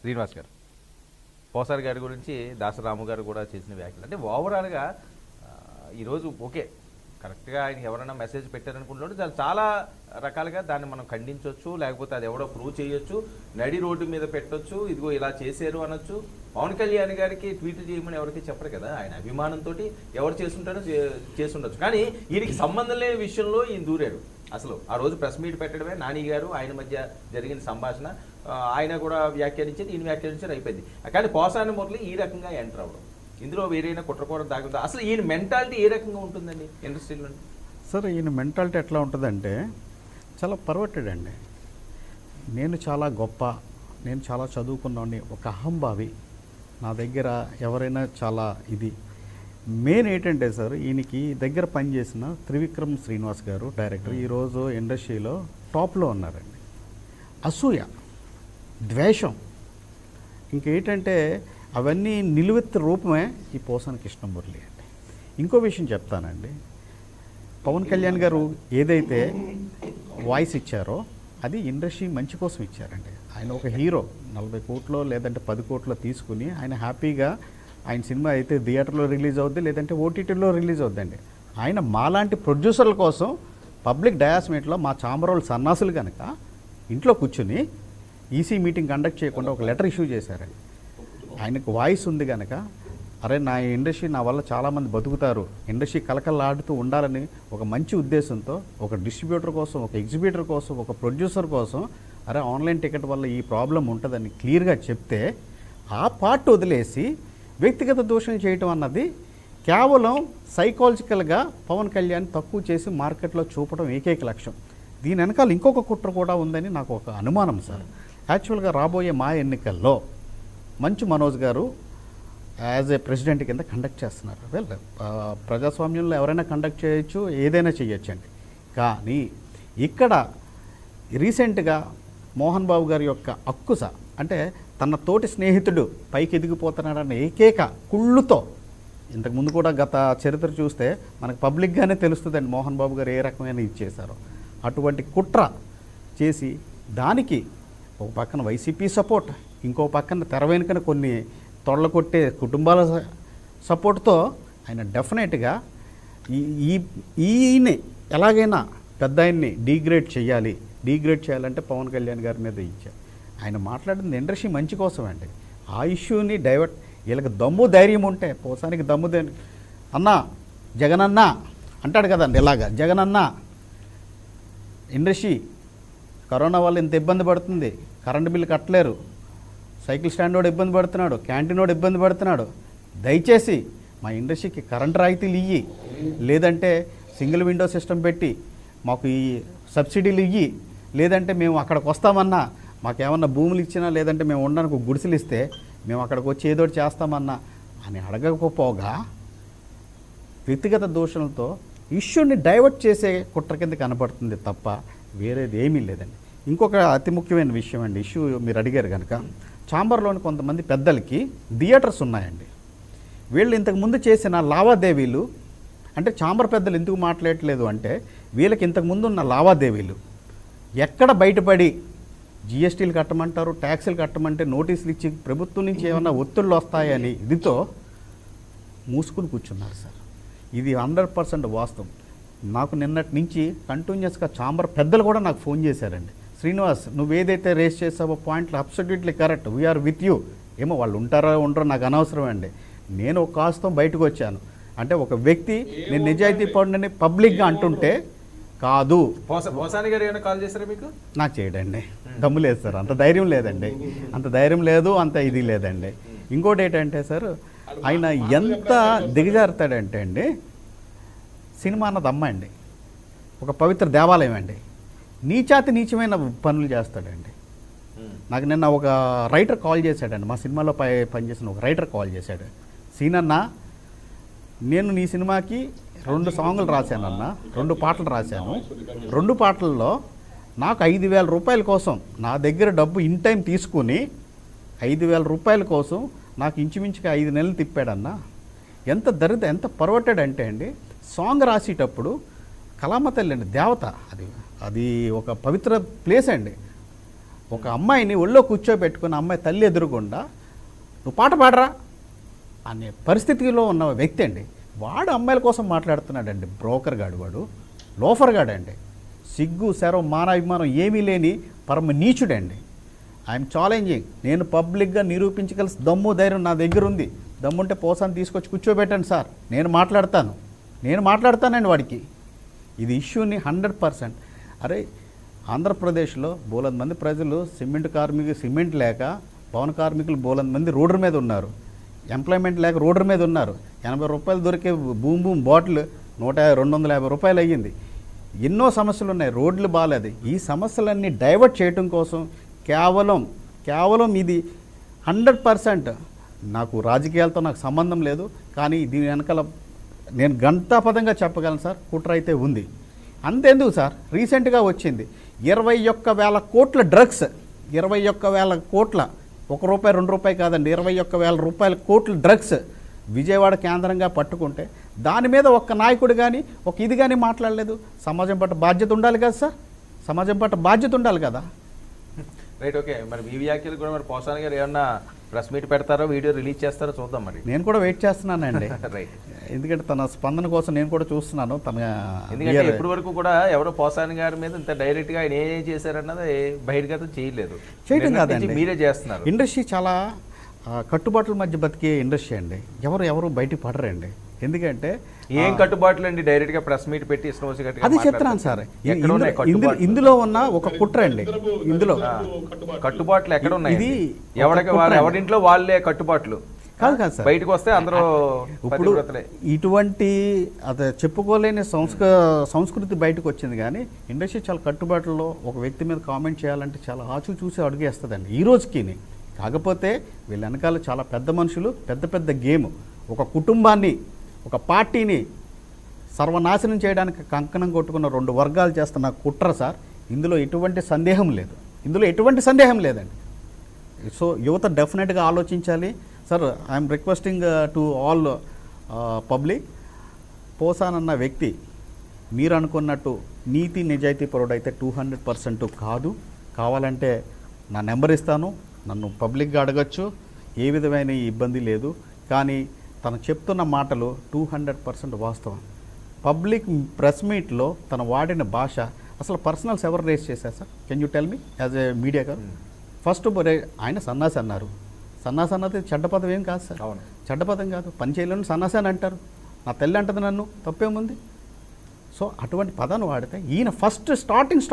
శ్రీనివాస్ గారు, పోసారి గారి గురించి దాసరాము గారు కూడా చేసిన వ్యాఖ్యలు అంటే ఓవరాల్గా ఈరోజు ఓకే కరెక్ట్గా ఆయన ఎవరైనా మెసేజ్ పెట్టారనుకుంటున్నాడు చాలా రకాలుగా దాన్ని మనం ఖండించవచ్చు, లేకపోతే అది ఎవడో ప్రూవ్ చేయొచ్చు, నడి రోడ్డు మీద పెట్టొచ్చు, ఇదిగో ఇలా చేశారు అనొచ్చు. పవన్ కళ్యాణ్ గారికి ట్వీట్ చేయమని ఎవరికి చెప్పరు కదా, ఆయన అభిమానంతో ఎవరు చేస్తుంటారో చేస్తుండొచ్చు. కానీ ఈయనకి సంబంధం లేని విషయంలో ఈయన దూరాడు. అసలు ఆ రోజు ప్రెస్ మీట్ పెట్టడమే నాని గారు ఆయన మధ్య జరిగిన సంభాషణ, ఆయన కూడా వ్యాఖ్యానించేది, ఈయన వ్యాఖ్యానించేది అయిపోయింది. కానీ పోసాని మురళి ఈ రకంగా ఎంటర్ అవ్వడం, ఇందులో వేరైనా కుట్రకూర దాగుందా? అసలు ఈయన మెంటాలిటీ ఏ రకంగా ఉంటుందండి ఇండస్ట్రీలో? సార్ ఈయన మెంటాలిటీ ఎట్లా ఉంటుందంటే చాలా పర్వటెడ్ అండి. నేను చాలా గొప్ప, నేను చాలా చదువుకున్నాను, ఒక అహంభావి, నా దగ్గర ఎవరైనా చాలా ఇది. మెయిన్ ఏంటంటే సార్ ఈయనకి దగ్గర పనిచేసిన త్రివిక్రమ్ శ్రీనివాస్ గారు డైరెక్టర్ ఈరోజు ఇండస్ట్రీలో టాప్లో ఉన్నారండి. అసూయ, ద్వేషం, ఇంకేంటంటే అవన్నీ నిలువెత్తు రూపమే ఈ పోసాని కృష్ణమురళి అండి. ఇంకో విషయం చెప్తానండి, పవన్ కళ్యాణ్ గారు ఏదైతే వాయిస్ ఇచ్చారో అది ఇండస్ట్రీ మంచి కోసం ఇచ్చారండి. ఆయన ఒక హీరో 40 కోట్లో లేదంటే 10 కోట్లో తీసుకుని ఆయన హ్యాపీగా ఆయన సినిమా అయితే థియేటర్లో రిలీజ్ అవుద్ది, లేదంటే ఓటీటీలో రిలీజ్ అవుద్దండి. ఆయన మాలాంటి ప్రొడ్యూసర్ల కోసం పబ్లిక్ డయాస్మేట్లో మా చాంబరోళ్ళు సన్నాసులు కనుక ఇంట్లో కూర్చుని ఈసీ మీటింగ్ కండక్ట్ చేయకుండా ఒక లెటర్ ఇష్యూ చేశారండి. ఆయనకు వాయిస్ ఉంది కనుక అరే నా ఇండస్ట్రీ నా వల్ల చాలామంది బతుకుతారు, ఇండస్ట్రీ కలకలాడుతూ ఉండాలని ఒక మంచి ఉద్దేశంతో ఒక డిస్ట్రిబ్యూటర్ కోసం, ఒక ఎగ్జిబ్యూటర్ కోసం, ఒక ప్రొడ్యూసర్ కోసం అరే ఆన్లైన్ టికెట్ వల్ల ఈ ప్రాబ్లం ఉంటుందని క్లియర్గా చెప్తే ఆ పార్ట్ వదిలేసి వ్యక్తిగత దూషణ చేయటం అన్నది కేవలం సైకాలజికల్గా పవన్ కళ్యాణ్ తక్కువ చేసి మార్కెట్లో చూపడం ఏకైక లక్ష్యం. దీని వెనకాల ఇంకొక కుట్ర కూడా ఉందని నాకు ఒక అనుమానం సార్. యాక్చువల్గా రాబోయే మా ఎన్నికల్లో మంచు మనోజ్ గారు యాజ్ ఏ ప్రెసిడెంట్ కింద కండక్ట్ చేస్తున్నారు. వెల్ ప్రజాస్వామ్యంలో ఎవరైనా కండక్ట్ చేయొచ్చు, ఏదైనా చేయొచ్చండి. కానీ ఇక్కడ రీసెంట్గా మోహన్ బాబు గారి యొక్క అక్కుస అంటే తన తోటి స్నేహితుడు పైకి ఎదిగిపోతున్నాడన్న ఏకైక కుళ్ళుతో, ఇంతకుముందు కూడా గత చరిత్ర చూస్తే మనకు పబ్లిక్గానే తెలుస్తుందండి మోహన్ బాబు గారు ఏ రకమైన ఇచ్చేశారో. అటువంటి కుట్ర చేసి దానికి ఒక పక్కన వైసీపీ సపోర్ట్, ఇంకో పక్కన తెర వెనుకన కొన్ని తొడల కొట్టే కుటుంబాల సపోర్ట్తో ఆయన డెఫినెట్గా ఈయన్ని ఎలాగైనా పెద్ద ఆయన్ని డీగ్రేడ్ చేయాలంటే పవన్ కళ్యాణ్ గారి మీద ఇచ్చారు. ఆయన మాట్లాడింది ఇండస్ట్రీ మంచి కోసం అండి. ఆ ఇష్యూని డైవర్ట్, వీళ్ళకి దమ్ము ధైర్యం ఉంటే పోసానికి దమ్ము అన్నా జగనన్నా అంటాడు కదండి, ఇలాగా జగనన్నా ఇండస్ట్రీ కరోనా వల్ల ఇంత ఇబ్బంది పడుతుంది, కరెంటు బిల్లు కట్టలేరు, సైకిల్ స్టాండ్ వాడు ఇబ్బంది పడుతున్నాడు, క్యాంటీన్ వాడు ఇబ్బంది పడుతున్నాడు, దయచేసి మా ఇండస్ట్రీకి కరెంట్ రాయితీలు ఇయ్యి, లేదంటే సింగిల్ విండో సిస్టమ్ పెట్టి మాకు ఈ సబ్సిడీలు ఇయ్యి, లేదంటే మేము అక్కడికి వస్తామన్నా మాకేమన్నా భూములు ఇచ్చినా, లేదంటే మేము ఉండడానికి గుడిసెలు ఇస్తే మేము అక్కడికి వచ్చి ఏదోటి చేస్తామన్నా అని అడగకపోగా వ్యక్తిగత దోషణలతో ఇష్యూని డైవర్ట్ చేసే కుట్ర కింద కనపడుతుంది తప్ప వేరేది ఏమీ లేదండి. ఇంకొక అతి ముఖ్యమైన విషయం అండి, ఇష్యూ మీరు అడిగారు కనుక, చాంబర్లోని కొంతమంది పెద్దలకి థియేటర్స్ ఉన్నాయండి. వీళ్ళు ఇంతకుముందు చేసిన లావాదేవీలు అంటే చాంబర్ పెద్దలు ఎందుకు మాట్లాడట్లేదు అంటే వీళ్ళకి ఇంతకుముందు ఉన్న లావాదేవీలు ఎక్కడ బయటపడి జిఎస్టీలు కట్టమంటారు, ట్యాక్సులు కట్టమంటే నోటీసులు ఇచ్చి ప్రభుత్వం నుంచి ఏమన్నా ఒత్తిళ్ళు వస్తాయని ఇదితో మూసుకుని కూర్చున్నారు సార్. ఇది 100% వాస్తవం. నాకు నిన్నటి నుంచి కంటిన్యూస్గా చాంబర్ పెద్దలు కూడా నాకు ఫోన్ చేశారండి, శ్రీనివాస్ నువ్వు ఏదైతే రేస్ చేసావో పాయింట్లు absolutely correct, we are with you. ఏమో వాళ్ళు ఉంటారో ఉండరో నాకు అనవసరం అండి, నేను ఒక కాస్తం బయటకు వచ్చాను అంటే ఒక వ్యక్తి నేను నిజాయితీ పడినని పబ్లిక్గా అంటుంటే కాదు. పోసాని గారు ఏమైనా కాల్ చేశారా మీకు? నాకు చేయడండి దమ్ము లేదు సార్, అంత ధైర్యం లేదండి, అంత ధైర్యం లేదు, అంత ఇది లేదండి. ఇంకోటి ఏంటంటే సార్ ఆయన ఎంత దిగజారుతాడంటే అండి, సినిమా అన్నది అమ్మ అండి, ఒక పవిత్ర దేవాలయం అండి, నీచమైన పనులు చేస్తాడండి. నాకు నిన్న ఒక రైటర్ కాల్ చేశాడండి, మా సినిమాలో పనిచేసిన ఒక రైటర్ కాల్ చేశాడు, సీనన్న నేను నీ సినిమాకి 2 సాంగులు రాశానన్న, 2 పాటలు రాశాను, 2 పాటల్లో నాకు 5,000 రూపాయల కోసం నా దగ్గర డబ్బు ఇన్ టైం తీసుకుని 5,000 రూపాయల కోసం నాకు ఇంచుమించుగా 5 నెలలు తిప్పాడన్న. ఎంత పర్వటెడ్ అంటే అండి, సాంగ్ రాసేటప్పుడు కళామ తల్లి అండి, దేవత, అది ఒక పవిత్ర ప్లేస్ అండి. ఒక అమ్మాయిని ఒళ్ళో కూర్చోబెట్టుకుని అమ్మాయి తల్లి ఎదురుగుండా నువ్వు పాట పాడరా అనే పరిస్థితిలో ఉన్న వ్యక్తి అండి. వాడు అమ్మాయిల కోసం మాట్లాడుతున్నాడండి. బ్రోకర్ గాడు, వాడు లోఫర్ గాడండి. సిగ్గు శరం మానాభిమానం ఏమీ లేని పరమ నీచుడండి. I'm challenging. నేను పబ్లిక్గా నిరూపించగలిసి దమ్ము ధైర్యం నా దగ్గర ఉంది. దమ్ముంటే పోసాన్ని తీసుకొచ్చి కూర్చోబెట్టండి సార్, నేను మాట్లాడతానండి వాడికి. ఇది ఇష్యూని 100%. అరే ఆంధ్రప్రదేశ్లో బోలెడు మంది ప్రజలు సిమెంట్ లేక భవన కార్మికులు బోలెడు మంది రోడ్డు మీద ఉన్నారు. ఎంప్లాయ్మెంట్ లేక రోడ్డు మీద ఉన్నారు. 80 రూపాయలు దొరికే బూమ్ బాటిల్ 250 రూపాయలు అయ్యింది. ఎన్నో సమస్యలు ఉన్నాయి, రోడ్లు బాగాలేదు. ఈ సమస్యలన్నీ డైవర్ట్ చేయడం కోసం కేవలం ఇది 100%. నాకు రాజకీయాలతో నాకు సంబంధం లేదు, కానీ దీని వెనకాల నేను గంటాపదంగా చెప్పగలను సార్, కుట్ర అయితే ఉంది. అంతెందుకు సార్, రీసెంట్గా వచ్చింది 21,000 కోట్ల డ్రగ్స్, 21,000 కోట్ల, ₹1 ₹2 కాదండి, 21,000 రూపాయల కోట్ల డ్రగ్స్ విజయవాడ కేంద్రంగా పట్టుకుంటే దాని మీద ఒక్క నాయకుడు కానీ ఇది కానీ మాట్లాడలేదు. సమాజం పట్ల బాధ్యత ఉండాలి కదా సార్, సమాజం పట్ల బాధ్యత ఉండాలి కదా. Right, okay. మరి మీ వ్యాఖ్యలు కూడా మరి పోసాని గారు ఏమన్నా ప్రెస్ మీట్ పెడతారో, వీడియో రిలీజ్ చేస్తారో చూద్దాం. మరి నేను కూడా వెయిట్ చేస్తున్నానండి. రైట్, ఎందుకంటే తన స్పందన కోసం నేను కూడా చూస్తున్నాను. ఎందుకంటే ఇప్పటి వరకు కూడా ఎవరో పోసాని గారి మీద ఇంత డైరెక్ట్ గా ఆయన ఏం చేశారన్నది బహిర్గతం చేయడం కాదండి, మీరే చేస్తున్నారు. ఇండస్ట్రీ చాలా కట్టుబాట్ల మధ్య బతికే ఇండస్ట్రీ అండి. ఎవరు బయటికి పడరండి. ఎందుకంటే ఏం కట్టుబాట్లు అండి? డైరెక్ట్ గా ప్రెస్ మీట్ పెట్టి అది చెప్తున్నాను సార్. ఇందులో ఉన్న ఒక కుట్ర అండి. ఇందులో కట్టుబాట్లు ఎక్కడ ఉన్నాయి? ఇది ఎవరింట్లో వాళ్ళే కట్టుబాట్లు కాదు సార్. బయటకు వస్తే అందరూ ఇప్పుడు ఇటువంటి చెప్పుకోలేని సంస్కృతి బయటకు వచ్చింది. కానీ ఇండస్ట్రీ చాలా కట్టుబాట్లలో ఒక వ్యక్తి మీద కామెంట్ చేయాలంటే చాలా ఆచూ చూసి అడుగేస్తుందండి ఈ రోజుకి. కాకపోతే వీళ్ళ వెనకాల చాలా పెద్ద మనుషులు, పెద్ద గేమ్, ఒక కుటుంబాన్ని, ఒక పార్టీని సర్వనాశనం చేయడానికి కంకణం కొట్టుకున్న 2 వర్గాలు చేస్తున్న కుట్ర సార్. ఇందులో ఎటువంటి సందేహం లేదండి. సో యువత డెఫినెట్గా ఆలోచించాలి sir. I'm requesting to all public, పోసాన్ అన్న వ్యక్తి మీరు అనుకున్నట్టు నీతి నిజాయితీ పరుడైతే 200% కాదు. కావాలంటే నా నెంబర్ ఇస్తాను, నన్ను పబ్లిక్గా అడగచ్చు, ఏ విధమైన ఇబ్బంది లేదు. కానీ తను చెప్తున్న మాటలు 200% వాస్తవం. పబ్లిక్ ప్రెస్ మీట్లో తను వాడిన భాష, అసలు పర్సనల్స్ ఎవరు రేస్ చేశారు sir? Can you tell me as a media గారు? ఫస్ట్ ఆయన సన్నాసి అన్నారు. సన్నాసి అన్నది చెడ్డ పదం ఏం కాదు సార్, చెడ్డ పదం కాదు. పని చేయలేని సన్నాసి అని అంటారు. నా తల్లి అంటది నన్ను, తప్పేముంది? సో అటువంటి పదాన్ని వాడితే ఈయన ఫస్ట్ స్టార్టింగ్